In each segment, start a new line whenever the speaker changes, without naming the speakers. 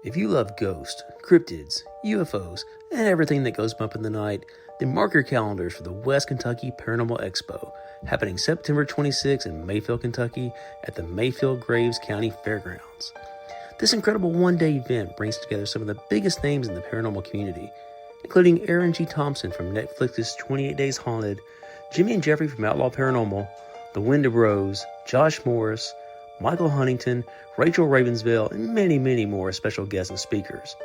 If you love ghosts, cryptids, UFOs, and everything that goes bump in the night, then mark your calendars for the West Kentucky Paranormal Expo, happening September 26 in Mayfield, Kentucky at the Mayfield Graves County Fairgrounds. This incredible one-day event brings together some of the biggest names in the paranormal community, including Aaron G. Thompson from Netflix's 28 Days Haunted, Jimmy and Jeffrey from Outlaw Paranormal, The Wind of Rose, Josh Morris, Michael Huntington, Rachel Ravensville, and many, many more special guests and speakers.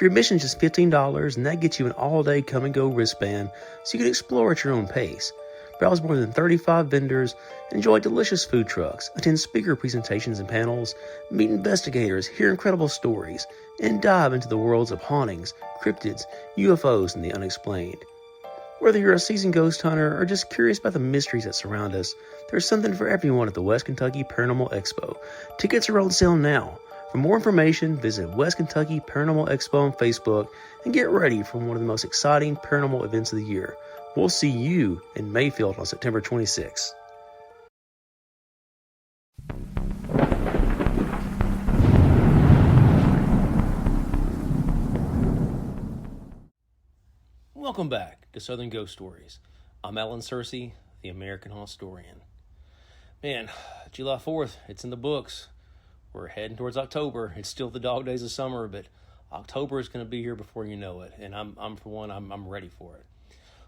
Your admission is just $15, and that gets you an all-day come-and-go wristband so you can explore at your own pace. Browse more than 35 vendors, enjoy delicious food trucks, attend speaker presentations and panels, meet investigators, hear incredible stories, and dive into the worlds of hauntings, cryptids, UFOs, and the unexplained. Whether you're a seasoned ghost hunter or just curious about the mysteries that surround us, there's something for everyone at the West Kentucky Paranormal Expo. Tickets are on sale now. For more information, visit West Kentucky Paranormal Expo on Facebook and get ready for one of the most exciting paranormal events of the year. We'll see you in Mayfield on September 26th. Welcome back to Southern Ghost Stories. I'm Alan Searcy, the American Historian. Man, July 4th, it's in the books. We're heading towards October. It's still the dog days of summer, but October is going to be here before you know it, and I'm ready for it.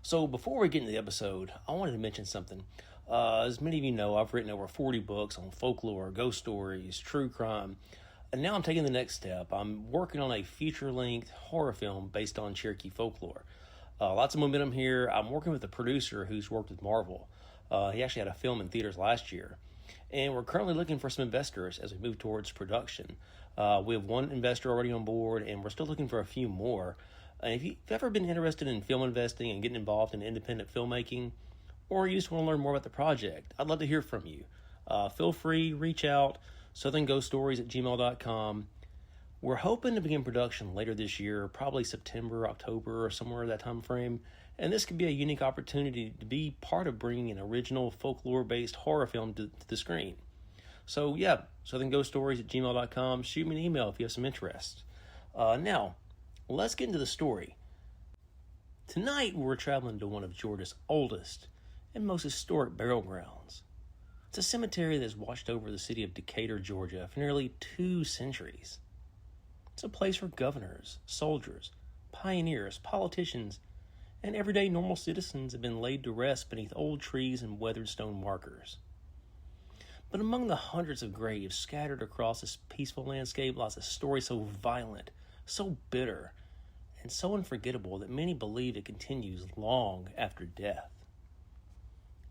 So before we get into the episode, I wanted to mention something. As many of you know, I've written over 40 books on folklore, ghost stories, true crime, and now I'm taking the next step. I'm working on a feature-length horror film based on Cherokee folklore. Lots of momentum here. I'm working with a producer who's worked with Marvel. He actually had a film in theaters last year. And we're currently looking for some investors as we move towards production. We have one investor already on board, and we're still looking for a few more. And if you've ever been interested in film investing and getting involved in independent filmmaking, or you just want to learn more about the project, I'd love to hear from you. Feel free, reach out, southernghoststories@gmail.com. We're hoping to begin production later this year, probably September, October, or somewhere in that time frame. And this could be a unique opportunity to be part of bringing an original folklore-based horror film to the screen. So yeah, southernghoststories@gmail.com. Shoot me an email if you have some interest. Now, let's get into the story. Tonight, we're traveling to one of Georgia's oldest and most historic burial grounds. It's a cemetery that has watched over the city of Decatur, Georgia for nearly 2 centuries. It's a place where governors, soldiers, pioneers, politicians, and everyday normal citizens have been laid to rest beneath old trees and weathered stone markers. But among the hundreds of graves scattered across this peaceful landscape lies a story so violent, so bitter, and so unforgettable that many believe it continues long after death.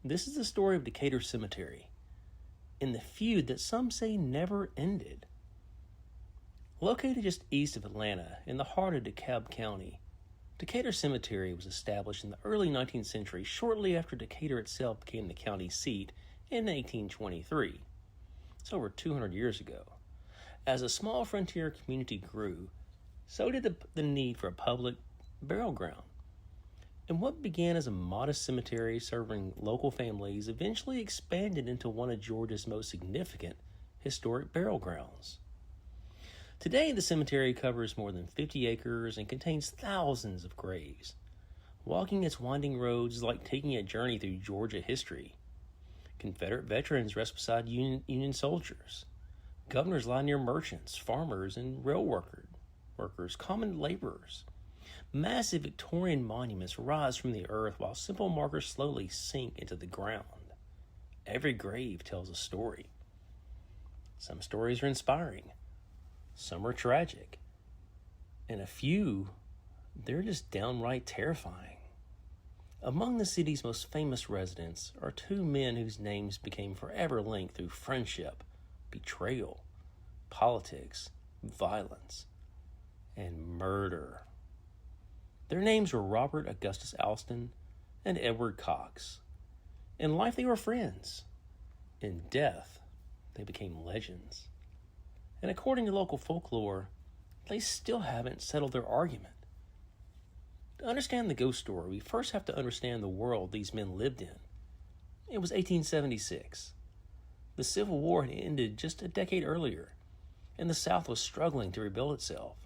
This is the story of Decatur Cemetery, and the feud that some say never ended. Located just east of Atlanta, in the heart of DeKalb County, Decatur Cemetery was established in the early 19th century, shortly after Decatur itself became the county seat in 1823. It's over 200 years ago. As a small frontier community grew, so did the need for a public burial ground. And what began as a modest cemetery serving local families eventually expanded into one of Georgia's most significant historic burial grounds. Today, the cemetery covers more than 50 acres and contains thousands of graves. Walking its winding roads is like taking a journey through Georgia history. Confederate veterans rest beside Union soldiers. Governors lie near merchants, farmers, and rail workers, common laborers. Massive Victorian monuments rise from the earth while simple markers slowly sink into the ground. Every grave tells a story. Some stories are inspiring. Some are tragic, and a few, they're just downright terrifying. Among the city's most famous residents are 2 men whose names became forever linked through friendship, betrayal, politics, violence, and murder. Their names were Robert Augustus Alston and Edward Cox. In life, they were friends. In death, they became legends. And according to local folklore, they still haven't settled their argument. To understand the ghost story, we first have to understand the world these men lived in. It was 1876. The Civil War had ended just a decade earlier, and the South was struggling to rebuild itself.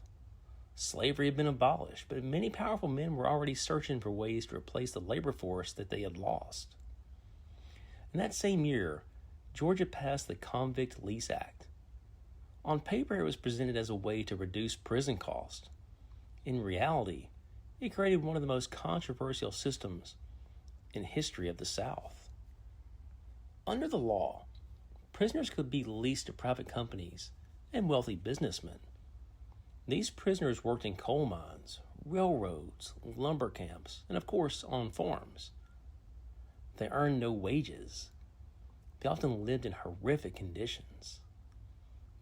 Slavery had been abolished, but many powerful men were already searching for ways to replace the labor force that they had lost. In that same year, Georgia passed the Convict Lease Act. On paper, it was presented as a way to reduce prison costs. In reality, it created one of the most controversial systems in history of the South. Under the law, prisoners could be leased to private companies and wealthy businessmen. These prisoners worked in coal mines, railroads, lumber camps, and of course on farms. They earned no wages. They often lived in horrific conditions.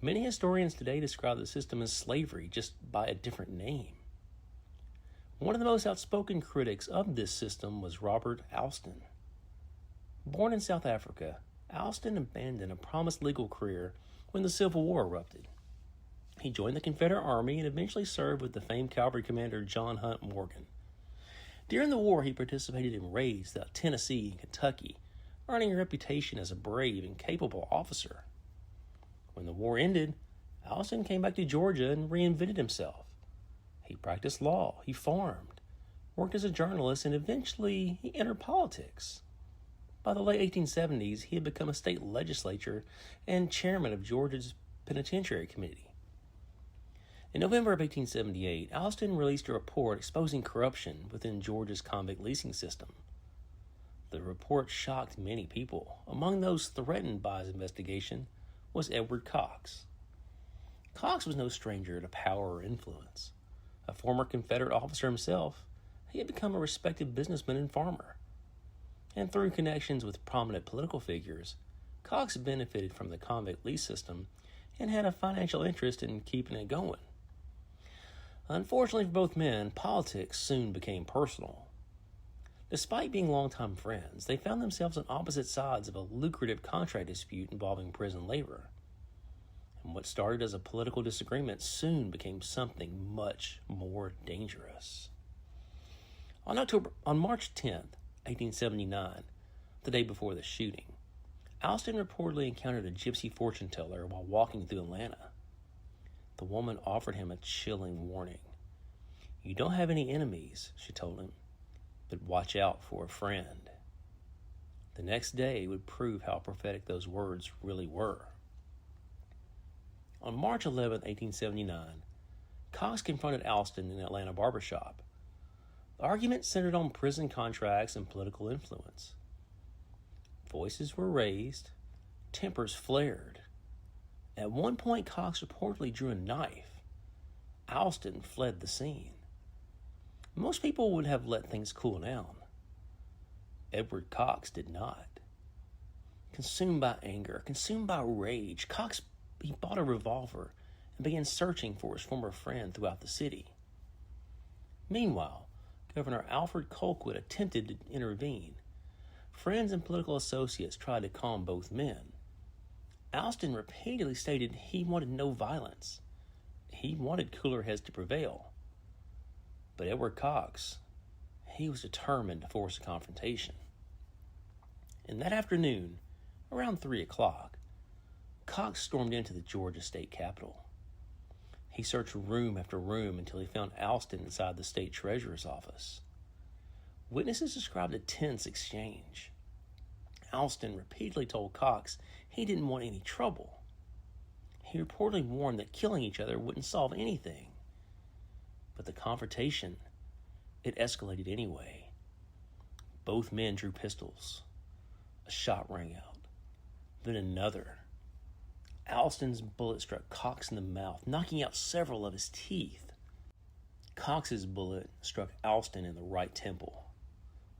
Many historians today describe the system as slavery, just by a different name. One of the most outspoken critics of this system was Robert Alston. Born in South Africa, Alston abandoned a promised legal career when the Civil War erupted. He joined the Confederate Army and eventually served with the famed cavalry commander John Hunt Morgan. During the war, he participated in raids throughout Tennessee and Kentucky, earning a reputation as a brave and capable officer. When the war ended, Alston came back to Georgia and reinvented himself. He practiced law, he farmed, worked as a journalist, and eventually he entered politics. By the late 1870s, he had become a state legislature and chairman of Georgia's Penitentiary Committee. In November of 1878, Alston released a report exposing corruption within Georgia's convict leasing system. The report shocked many people. Among those threatened by his investigation was Edward Cox. Cox was no stranger to power or influence. A former Confederate officer himself, he had become a respected businessman and farmer. And through connections with prominent political figures, Cox benefited from the convict lease system and had a financial interest in keeping it going. Unfortunately for both men, politics soon became personal. Despite being longtime friends, they found themselves on opposite sides of a lucrative contract dispute involving prison labor. And what started as a political disagreement soon became something much more dangerous. On March 10th, 1879, the day before the shooting, Alston reportedly encountered a gypsy fortune teller while walking through Atlanta. The woman offered him a chilling warning. "You don't have any enemies," she told him, "but watch out for a friend." The next day would prove how prophetic those words really were. On March 11, 1879, Cox confronted Alston in an Atlanta barbershop. The argument centered on prison contracts and political influence. Voices were raised, tempers flared. At one point, Cox reportedly drew a knife. Alston fled the scene. Most people would have let things cool down. Edward Cox did not. Consumed by anger, consumed by rage, Cox bought a revolver and began searching for his former friend throughout the city. Meanwhile, Governor Alfred Colquitt attempted to intervene. Friends and political associates tried to calm both men. Alston repeatedly stated he wanted no violence. He wanted cooler heads to prevail. But Edward Cox, he was determined to force a confrontation. And that afternoon, around 3 o'clock, Cox stormed into the Georgia state capitol. He searched room after room until he found Alston inside the state treasurer's office. Witnesses described a tense exchange. Alston repeatedly told Cox he didn't want any trouble. He reportedly warned that killing each other wouldn't solve anything. But the confrontation, it escalated anyway. Both men drew pistols. A shot rang out. Then another. Alston's bullet struck Cox in the mouth, knocking out several of his teeth. Cox's bullet struck Alston in the right temple.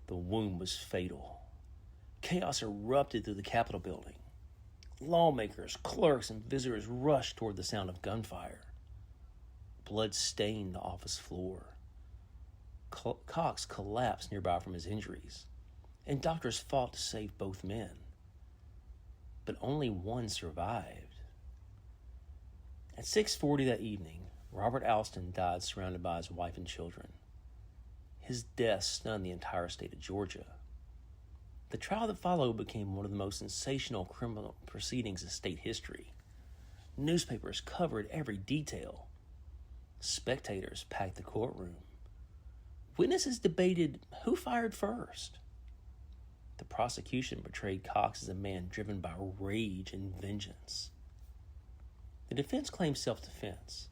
The wound was fatal. Chaos erupted through the Capitol building. Lawmakers, clerks, and visitors rushed toward the sound of gunfire. Blood stained the office floor. Cox collapsed nearby from his injuries, and doctors fought to save both men. But only one survived. At 6:40 that evening, Robert Alston died surrounded by his wife and children. His death stunned the entire state of Georgia. The trial that followed became one of the most sensational criminal proceedings in state history. Newspapers covered every detail. Spectators packed the courtroom. Witnesses debated who fired first. The prosecution portrayed Cox as a man driven by rage and vengeance. The defense claimed self-defense.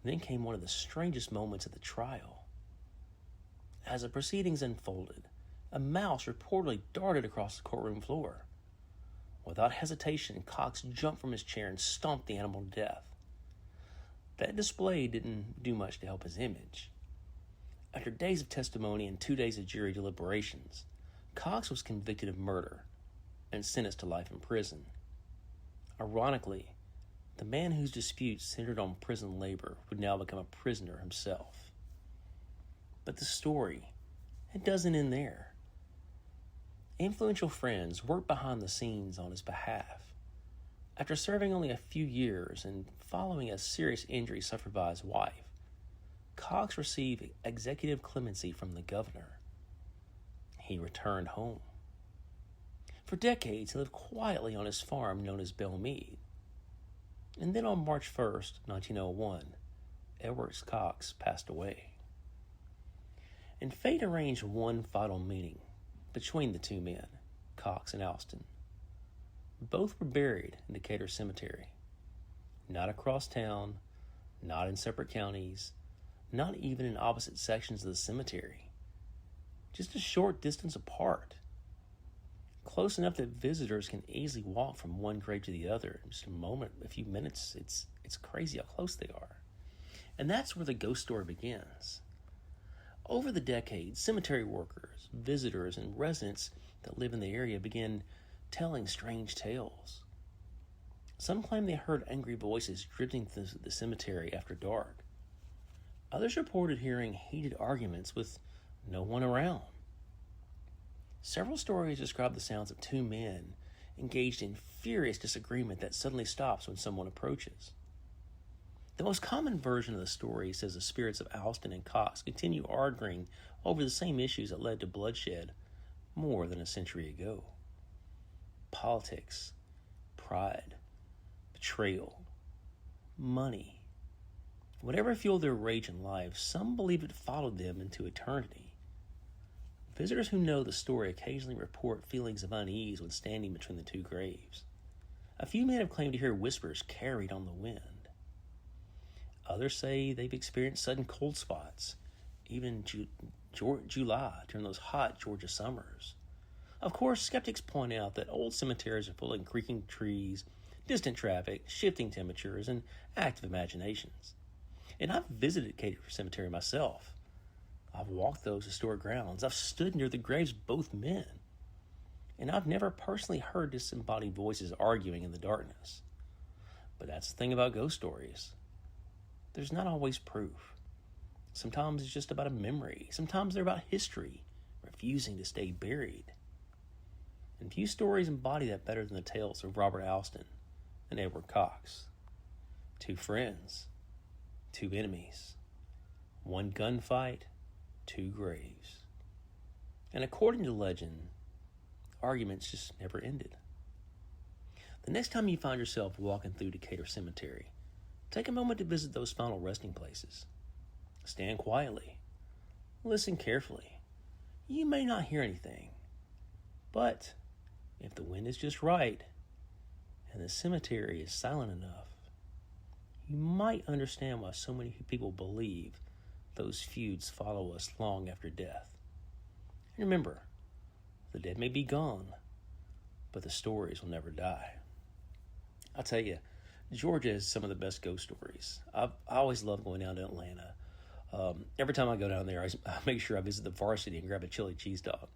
Then came one of the strangest moments of the trial. As the proceedings unfolded, a mouse reportedly darted across the courtroom floor. Without hesitation, Cox jumped from his chair and stomped the animal to death. That display didn't do much to help his image. After days of testimony and 2 days of jury deliberations, Cox was convicted of murder and sentenced to life in prison. Ironically, the man whose disputes centered on prison labor would now become a prisoner himself. But the story, it doesn't end there. Influential friends worked behind the scenes on his behalf. After serving only a few years and following a serious injury suffered by his wife, Cox received executive clemency from the governor. He returned home. For decades, he lived quietly on his farm known as Belmead. And then on March 1st, 1901, Edward Cox passed away. And fate arranged one final meeting between the two men, Cox and Alston. Both were buried in Decatur Cemetery. Not across town, not in separate counties, not even in opposite sections of the cemetery. Just a short distance apart. Close enough that visitors can easily walk from one grave to the other in just a moment, a few minutes. It's crazy how close they are. And that's where the ghost story begins. Over the decades, cemetery workers, visitors, and residents that live in the area began telling strange tales. Some claim they heard angry voices drifting through the cemetery after dark. Others reported hearing heated arguments with no one around. Several stories describe the sounds of two men engaged in furious disagreement that suddenly stops when someone approaches. The most common version of the story says the spirits of Alston and Cox continue arguing over the same issues that led to bloodshed more than a century ago. Politics, pride, betrayal, money. Whatever fueled their rage in life, some believe it followed them into eternity. Visitors who know the story occasionally report feelings of unease when standing between the two graves. A few men have claimed to hear whispers carried on the wind. Others say they've experienced sudden cold spots, even in July during those hot Georgia summers. Of course, skeptics point out that old cemeteries are full of creaking trees, distant traffic, shifting temperatures, and active imaginations. And I've visited Decatur Cemetery myself. I've walked those historic grounds. I've stood near the graves of both men. And I've never personally heard disembodied voices arguing in the darkness. But that's the thing about ghost stories. There's not always proof. Sometimes it's just about a memory. Sometimes they're about history, refusing to stay buried. And few stories embody that better than the tales of Robert Alston and Edward Cox. Two friends, two enemies, one gunfight, two graves. And according to legend, arguments just never ended. The next time you find yourself walking through Decatur Cemetery, take a moment to visit those final resting places. Stand quietly. Listen carefully. You may not hear anything, but if the wind is just right and the cemetery is silent enough, you might understand why so many people believe those feuds follow us long after death. And remember, the dead may be gone, but the stories will never die. I'll tell you, Georgia has some of the best ghost stories. I always love going down to Atlanta. Every time I go down there, I make sure I visit the Varsity and grab a chili cheese dog.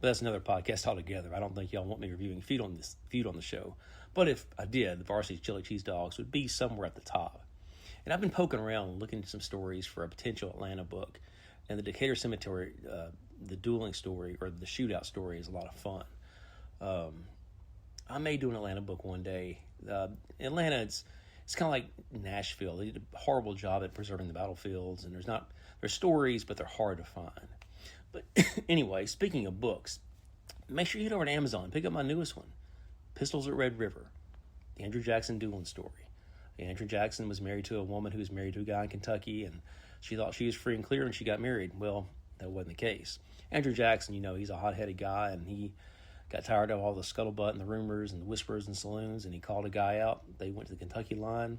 But that's another podcast altogether. I don't think y'all want me reviewing feud on the show. But if I did, the Varsity's chili cheese dogs would be somewhere at the top. And I've been poking around looking at some stories for a potential Atlanta book. And the Decatur Cemetery, the dueling story or the shootout story is a lot of fun. I may do an Atlanta book one day. Atlanta, it's kind of like Nashville. They did a horrible job at preserving the battlefields, and there's stories, but they're hard to find. But anyway, speaking of books, make sure you head over to Amazon and pick up my newest one, Pistols at Red River, the Andrew Jackson dueling story. Andrew Jackson was married to a woman who was married to a guy in Kentucky, and she thought she was free and clear when she got married. Well, that wasn't the case. Andrew Jackson, he's a hot-headed guy, and he got tired of all the scuttlebutt and the rumors and the whispers in saloons, and he called a guy out. They went to the Kentucky line,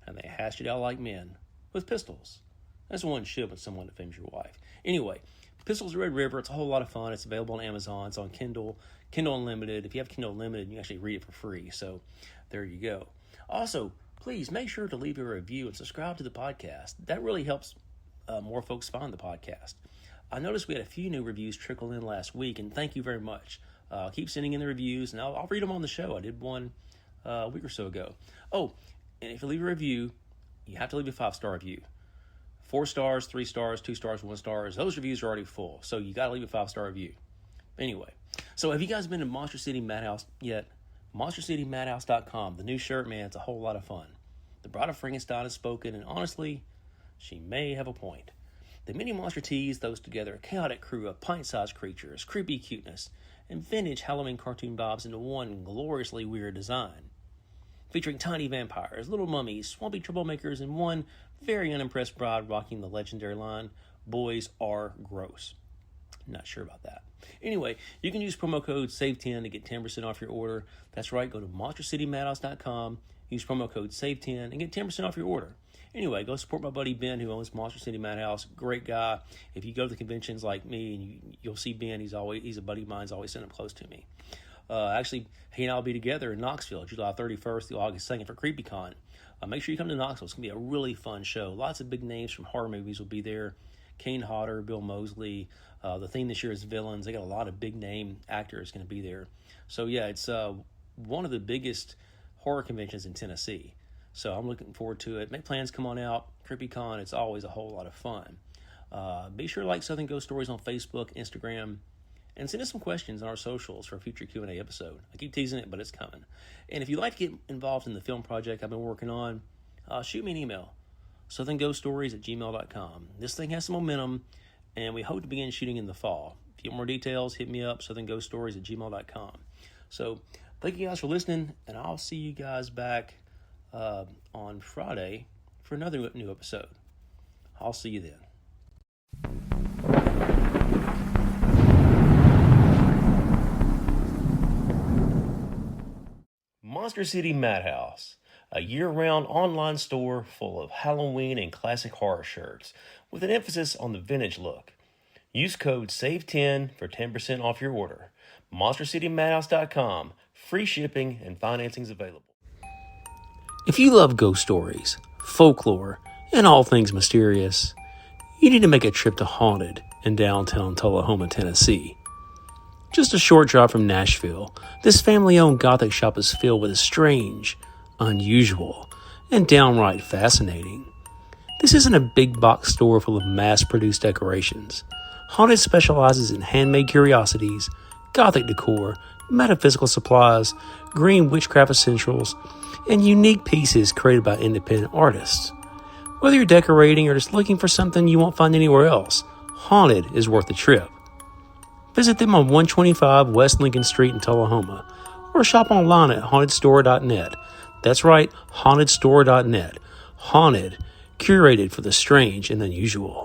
and they hashed it out like men with pistols. That's one should when someone defames your wife. Anyway, Pistols of Red River, it's a whole lot of fun. It's available on Amazon. It's on Kindle Unlimited. If you have Kindle Unlimited, you can actually read it for free. So there you go. Also, please make sure to leave a review and subscribe to the podcast. That really helps more folks find the podcast. I noticed we had a few new reviews trickle in last week, and thank you very much. Keep sending in the reviews, and I'll read them on the show. I did one a week or so ago. Oh, and if you leave a review, you have to leave a 5-star review. 4 stars, 3 stars, 2 stars, 1 star. Those reviews are already full, so you got to leave a 5-star review. Anyway, so have you guys been to Monster City Madhouse yet? MonsterCityMadhouse.com. The new shirt, man, it's a whole lot of fun. The Bride of Frankenstein has spoken, and honestly, she may have a point. The mini monster tees throws together a chaotic crew of pint-sized creatures, creepy cuteness, and vintage Halloween cartoon vibes into one gloriously weird design. Featuring tiny vampires, little mummies, swampy troublemakers, and one very unimpressed bride rocking the legendary line, "Boys are gross." Not sure about that. Anyway, you can use promo code SAVE10 to get 10% off your order. That's right, go to MonsterCityMadhouse.com, use promo code SAVE10, and get 10% off your order. Anyway, go support my buddy Ben, who owns Monster City Madhouse. Great guy. If you go to the conventions like me, and you'll see Ben. He's a buddy of mine. He's always sitting up close to me. Actually, he and I will be together in Knoxville, July 31st through August 2nd for CreepyCon. Make sure you come to Knoxville. It's going to be a really fun show. Lots of big names from horror movies will be there. Kane Hodder, Bill Moseley. The theme this year is villains. They got a lot of big name actors going to be there. So yeah, it's one of the biggest horror conventions in Tennessee. So I'm looking forward to it. Make plans, come on out. CreepyCon, it's always a whole lot of fun. Be sure to like Southern Ghost Stories on Facebook, Instagram, and send us some questions on our socials for a future Q&A episode. I keep teasing it, but it's coming. And if you'd like to get involved in the film project I've been working on, shoot me an email, southernghoststories@gmail.com. This thing has some momentum, and we hope to begin shooting in the fall. If you want more details, hit me up, southernghoststories@gmail.com. So thank you guys for listening, and I'll see you guys back on Friday for another new episode. I'll see you then. Monster City Madhouse, a year-round online store full of Halloween and classic horror shirts with an emphasis on the vintage look. Use code SAVE10 for 10% off your order. MonsterCityMadhouse.com. Free shipping and financing's available. If you love ghost stories, folklore, and all things mysterious, you need to make a trip to Haunted in downtown Tullahoma, Tennessee. Just a short drive from Nashville, this family-owned Gothic shop is filled with the strange, unusual, and downright fascinating. This isn't a big box store full of mass-produced decorations. Haunted specializes in handmade curiosities, Gothic decor, metaphysical supplies, green witchcraft essentials, and unique pieces created by independent artists. Whether you're decorating or just looking for something you won't find anywhere else, Haunted is worth the trip. Visit them on 125 West Lincoln Street in Tullahoma, or shop online at hauntedstore.net. That's right, hauntedstore.net. Haunted, curated for the strange and unusual.